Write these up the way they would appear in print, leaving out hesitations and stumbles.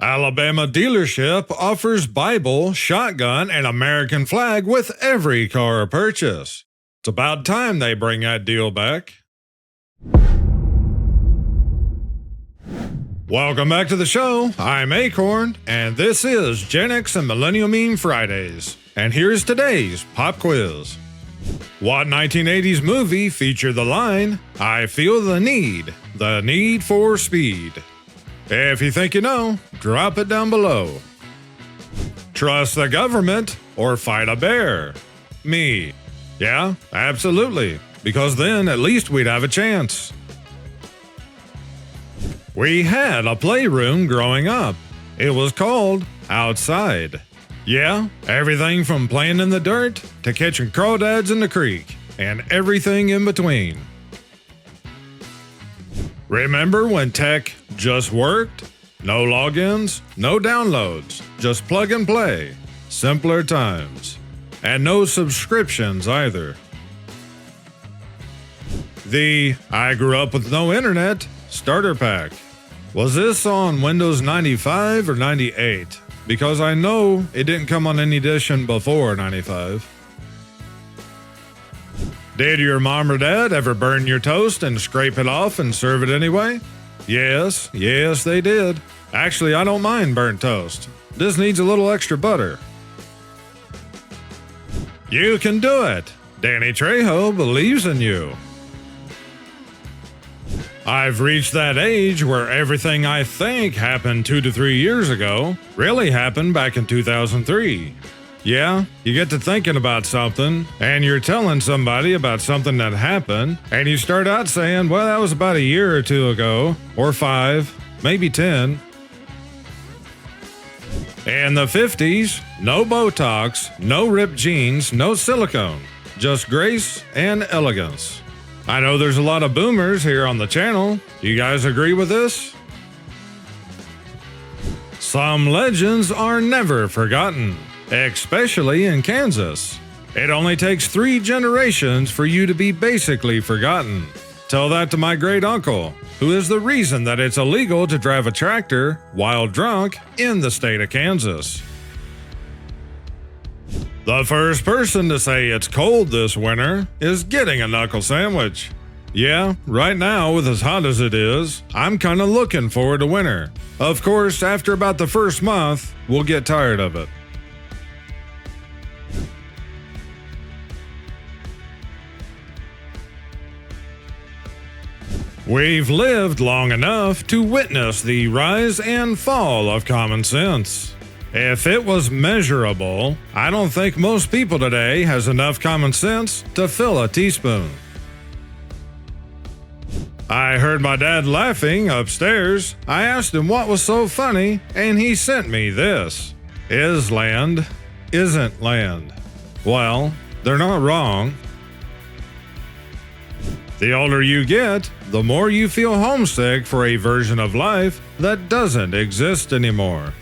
Alabama dealership offers Bible, shotgun, and American flag with every car purchase. It's about time they bring that deal back. Welcome back to the show. I'm Akorn, and this is Gen X and Millennial Meme Fridays. And here's today's pop quiz. What 1980s movie featured the line, "I feel the need for speed"? If you think you know, drop it down below. Trust the government or fight a bear? Me. Yeah, absolutely, because then at least we'd have a chance. We had a playroom growing up. It was called outside. Yeah, everything from playing in the dirt to catching crawdads in the creek, and everything in between. Remember when tech just worked? No logins, no downloads, just plug and play. Simpler times. And no subscriptions either. The I grew up with no internet starter pack. Was this on Windows 95 or 98? Because I know it didn't come on any edition before 95. Did your mom or dad ever burn your toast and scrape it off and serve it anyway? Yes, they did. Actually, I don't mind burnt toast. This needs a little extra butter. You can do it. Danny Trejo believes in you. I've reached that age where everything I think happened 2 to 3 years ago really happened back in 2003. Yeah, you get to thinking about something, and you're telling somebody about something that happened, and you start out saying, well, that was about a year or two ago, or 5, maybe 10. In the 50s, no Botox, no ripped jeans, no silicone, just grace and elegance. I know there's a lot of boomers here on the channel. Do you guys agree with this? Some legends are never forgotten, especially in Kansas. It only takes 3 generations for you to be basically forgotten. Tell that to my great uncle, who is the reason that it's illegal to drive a tractor while drunk in the state of Kansas. The first person to say it's cold this winter is getting a knuckle sandwich. Yeah, right now, with as hot as it is, I'm kinda looking forward to winter. Of course, after about the first month, we'll get tired of it. We've lived long enough to witness the rise and fall of common sense. If it was measurable, I don't think most people today has enough common sense to fill a teaspoon. I heard my dad laughing upstairs. I asked him what was so funny, and he sent me this. Is land, isn't land. Well, they're not wrong. The older you get, the more you feel homesick for a version of life that doesn't exist anymore.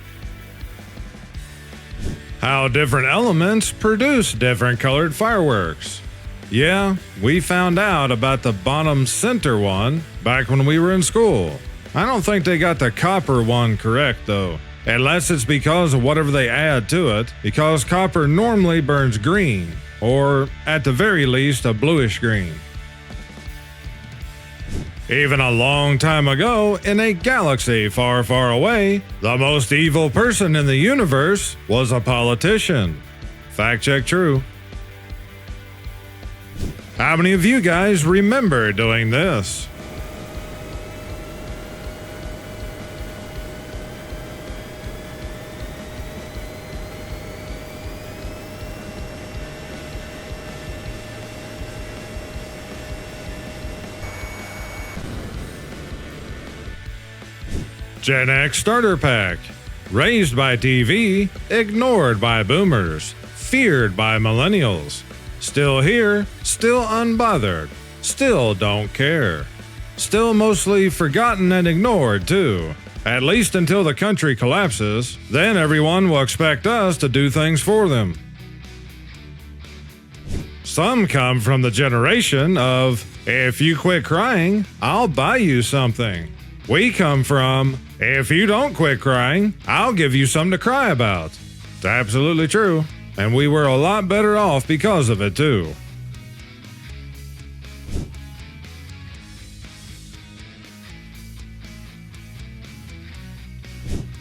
How different elements produce different colored fireworks. Yeah, we found out about the bottom center one back when we were in school. I don't think they got the copper one correct though, unless it's because of whatever they add to it, because copper normally burns green, or at the very least a bluish green. Even a long time ago, in a galaxy far, far away, the most evil person in the universe was a politician. Fact check true. How many of you guys remember doing this? Gen X Starter Pack. Raised by TV, ignored by boomers, feared by millennials. Still here, still unbothered, still don't care. Still mostly forgotten and ignored too. At least until the country collapses, then everyone will expect us to do things for them. Some come from the generation of, if you quit crying, I'll buy you something. We come from, if you don't quit crying, I'll give you something to cry about. It's absolutely true, and we were a lot better off because of it too.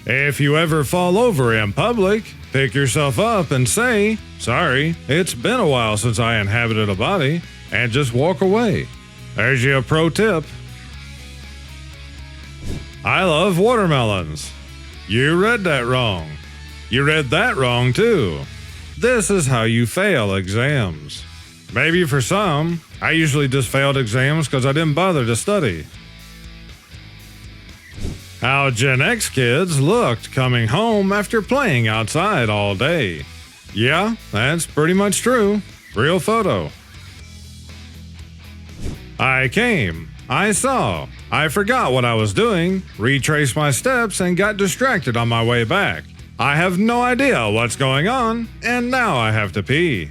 If you ever fall over in public, pick yourself up and say, "Sorry, it's been a while since I inhabited a body," and just walk away. There's your pro tip. I love watermelons. You read that wrong. You read that wrong too. This is how you fail exams. Maybe for some, I usually just failed exams because I didn't bother to study. How Gen X kids looked coming home after playing outside all day. Yeah, that's pretty much true. Real photo. I came, I saw, I forgot what I was doing, retraced my steps, and got distracted on my way back. I have no idea what's going on, and now I have to pee.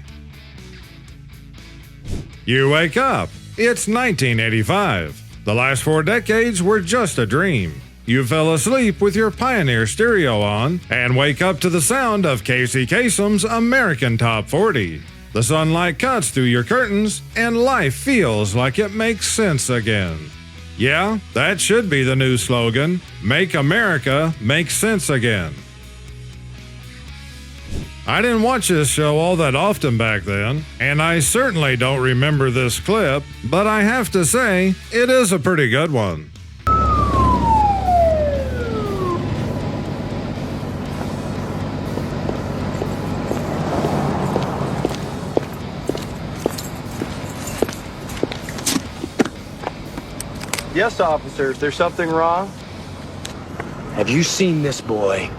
You wake up. It's 1985. The last 4 decades were just a dream. You fell asleep with your Pioneer stereo on and wake up to the sound of Casey Kasem's American Top 40. The sunlight cuts through your curtains and life feels like it makes sense again. Yeah, that should be the new slogan. Make America make sense again. I didn't watch this show all that often back then, and I certainly don't remember this clip, but I have to say, it is a pretty good one. Yes, officer. Is there something wrong? Have you seen this boy?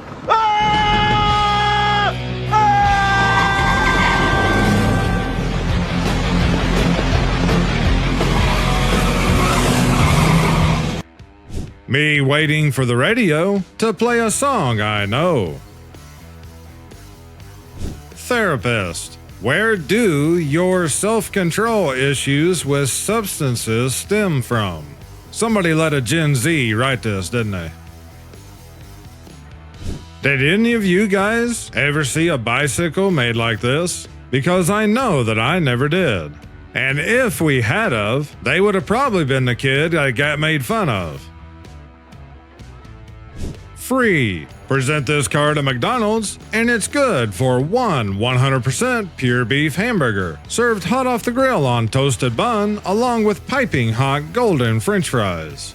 Me waiting for the radio to play a song I know. Therapist, where do your self-control issues with substances stem from? Somebody let a Gen Z write this, didn't they? Did any of you guys ever see a bicycle made like this? Because I know that I never did. And if we had of, they would have probably been the kid I got made fun of. Free. Present this card at McDonald's, and it's good for one 100% pure beef hamburger, served hot off the grill on toasted bun, along with piping hot golden French fries.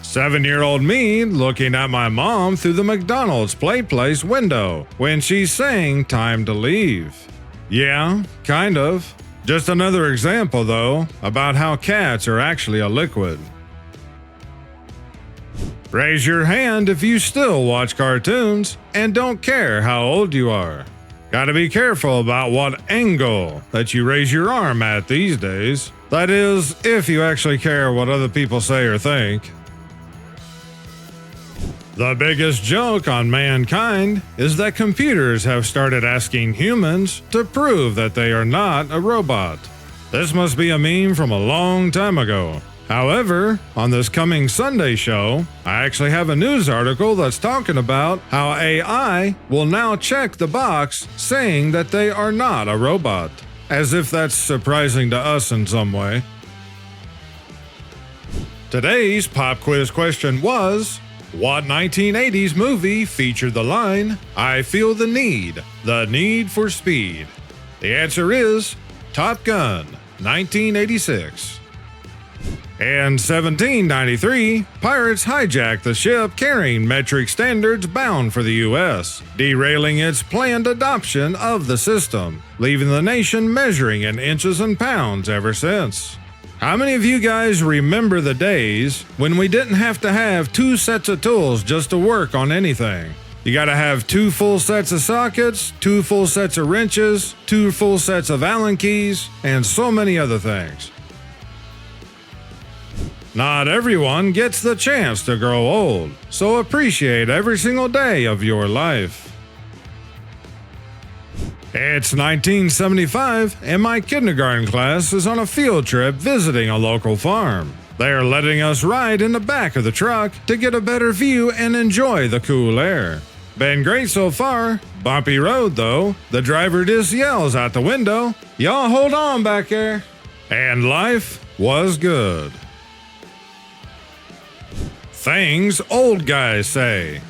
7-year-old me looking at my mom through the McDonald's play place window when she's saying time to leave. Yeah, kind of. Just another example, though, about how cats are actually a liquid. Raise your hand if you still watch cartoons and don't care how old you are. Gotta be careful about what angle that you raise your arm at these days. That is, if you actually care what other people say or think. The biggest joke on mankind is that computers have started asking humans to prove that they are not a robot. This must be a meme from a long time ago. However, on this coming Sunday show, I actually have a news article that's talking about how AI will now check the box saying that they are not a robot. As if that's surprising to us in some way. Today's pop quiz question was, what 1980s movie featured the line, "I feel the need for speed"? The answer is Top Gun, 1986. In 1793, pirates hijacked the ship carrying metric standards bound for the U.S., derailing its planned adoption of the system, leaving the nation measuring in inches and pounds ever since. How many of you guys remember the days when we didn't have to have 2 sets of tools just to work on anything? You gotta have 2 full sets of sockets, 2 full sets of wrenches, 2 full sets of Allen keys, and so many other things. Not everyone gets the chance to grow old, so appreciate every single day of your life. It's 1975, and my kindergarten class is on a field trip visiting a local farm. They're letting us ride in the back of the truck to get a better view and enjoy the cool air. Been great so far. Bumpy road though. The driver just yells out the window, "Y'all hold on back there." And life was good. Things old guys say.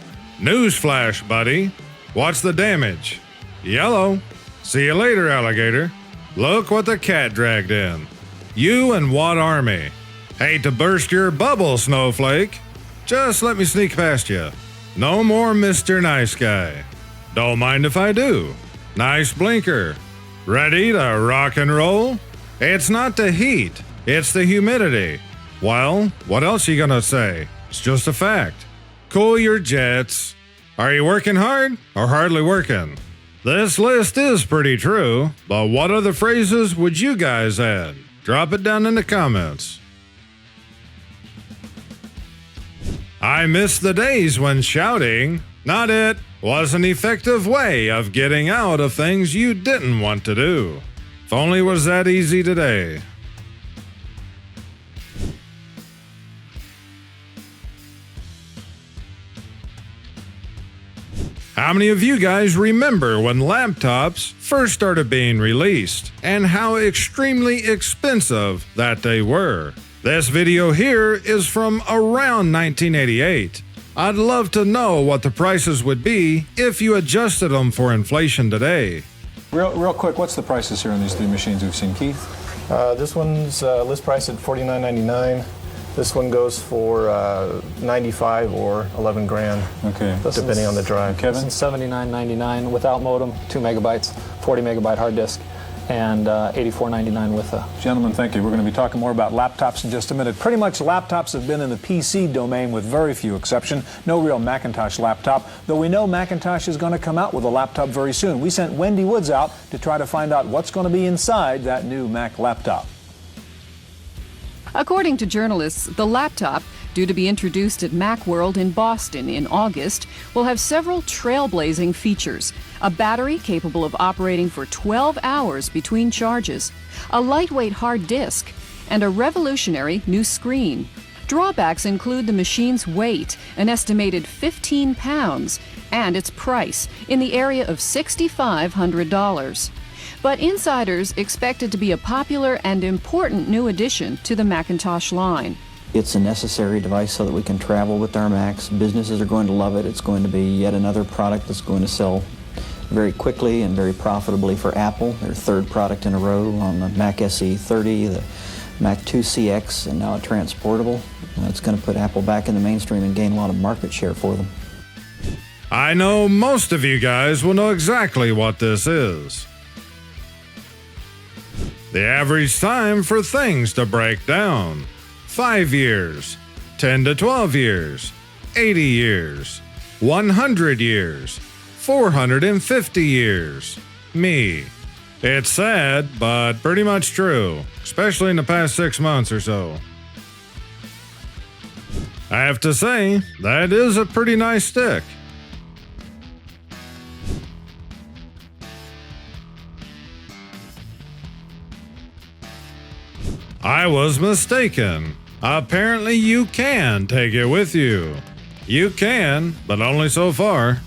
Newsflash, buddy. What's the damage? Yellow. See you later, alligator. Look what the cat dragged in. You and what army? Hate to burst your bubble, snowflake. Just let me sneak past you. No more Mr. Nice Guy. Don't mind if I do. Nice blinker. Ready to rock and roll? It's not the heat, it's the humidity. Well, what else you gonna say? It's just a fact. Cool your jets. Are you working hard or hardly working? This list is pretty true, but what other phrases would you guys add? Drop it down in the comments. I miss the days when shouting, "Not it," was an effective way of getting out of things you didn't want to do. If only it was that easy today. How many of you guys remember when laptops first started being released and how extremely expensive that they were? This video here is from around 1988. I'd love to know what the prices would be if you adjusted them for inflation today. Real quick, what's the prices here on these three machines we've seen, Keith? This one's list price at $49.99. This one goes for $95 or 11 grand, okay, depending on the drive. Kevin? This is $79.99 without modem, 2 megabytes, 40 megabyte hard disk, and $84.99 with a... Gentlemen, thank you. We're going to be talking more about laptops in just a minute. Pretty much laptops have been in the PC domain with very few exception. No real Macintosh laptop, though we know Macintosh is going to come out with a laptop very soon. We sent Wendy Woods out to try to find out what's going to be inside that new Mac laptop. According to journalists, the laptop, due to be introduced at Macworld in Boston in August, will have several trailblazing features. A battery capable of operating for 12 hours between charges, a lightweight hard disk, and a revolutionary new screen. Drawbacks include the machine's weight, an estimated 15 pounds, and its price, in the area of $6,500. But insiders expect it to be a popular and important new addition to the Macintosh line. It's a necessary device so that we can travel with our Macs. Businesses are going to love it. It's going to be yet another product that's going to sell very quickly and very profitably for Apple. Their third product in a row on the Mac SE30, the Mac 2 CX, and now a transportable. It's going to put Apple back in the mainstream and gain a lot of market share for them. I know most of you guys will know exactly what this is. The average time for things to break down: 5 years, 10 to 12 years, 80 years, 100 years, 450 years. Me. It's sad, but pretty much true, especially in the past 6 months or so. I have to say, that is a pretty nice stick. I was mistaken. Apparently you can take it with you. You can, but only so far.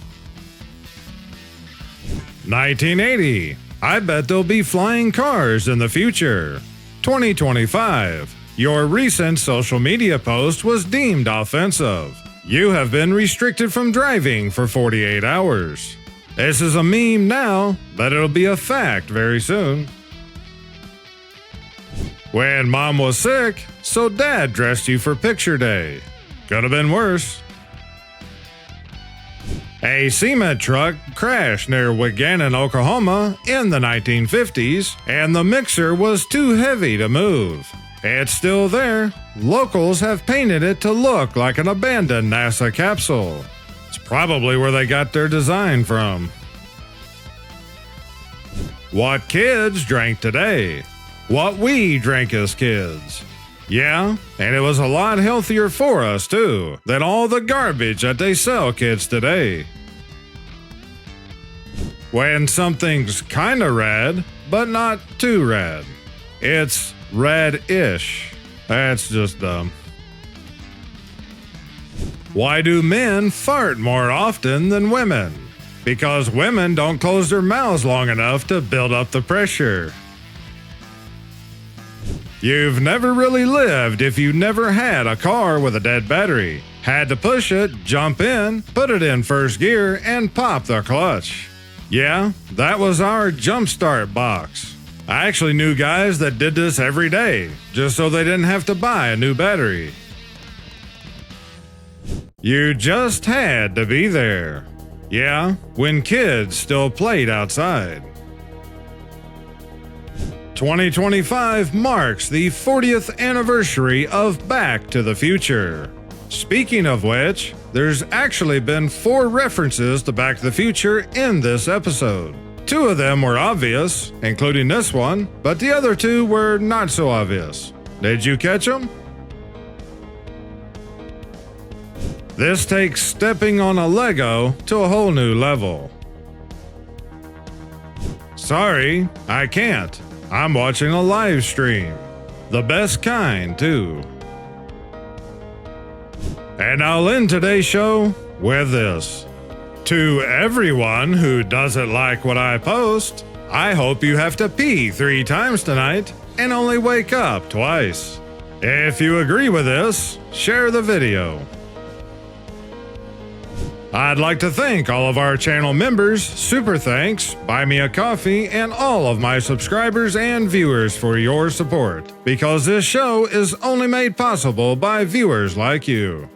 1980. I bet there'll be flying cars in the future. 2025. Your recent social media post was deemed offensive. You have been restricted from driving for 48 hours. This is a meme now, but it'll be a fact very soon. When mom was sick, so dad dressed you for picture day. Could have been worse. A cement truck crashed near Wauganon, Oklahoma in the 1950s, and the mixer was too heavy to move. It's still there. Locals have painted it to look like an abandoned NASA capsule. It's probably where they got their design from. What kids drank today? What we drank as kids. Yeah, and it was a lot healthier for us too than all the garbage that they sell kids today. When something's kinda rad, but not too rad. It's rad-ish. That's just dumb. Why do men fart more often than women? Because women don't close their mouths long enough to build up the pressure. You've never really lived if you never had a car with a dead battery. Had to push it, jump in, put it in first gear, and pop the clutch. Yeah, that was our jump start box. I actually knew guys that did this every day, just so they didn't have to buy a new battery. You just had to be there. Yeah, when kids still played outside. 2025 marks the 40th anniversary of Back to the Future. Speaking of which, there's actually been 4 references to Back to the Future in this episode. 2 of them were obvious, including this one, but the other 2 were not so obvious. Did you catch them? This takes stepping on a Lego to a whole new level. Sorry, I can't. I'm watching a live stream. The best kind, too. And I'll end today's show with this. To everyone who doesn't like what I post, I hope you have to pee 3 times tonight and only wake up twice. If you agree with this, share the video. I'd like to thank all of our channel members, super thanks, buy me a coffee, and all of my subscribers and viewers for your support, because this show is only made possible by viewers like you.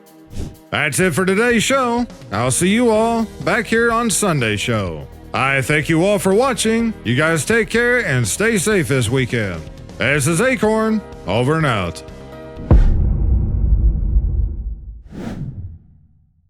That's it for today's show. I'll see you all back here on Sunday's show. I thank you all for watching. You guys take care and stay safe this weekend. This is Akorn, over and out.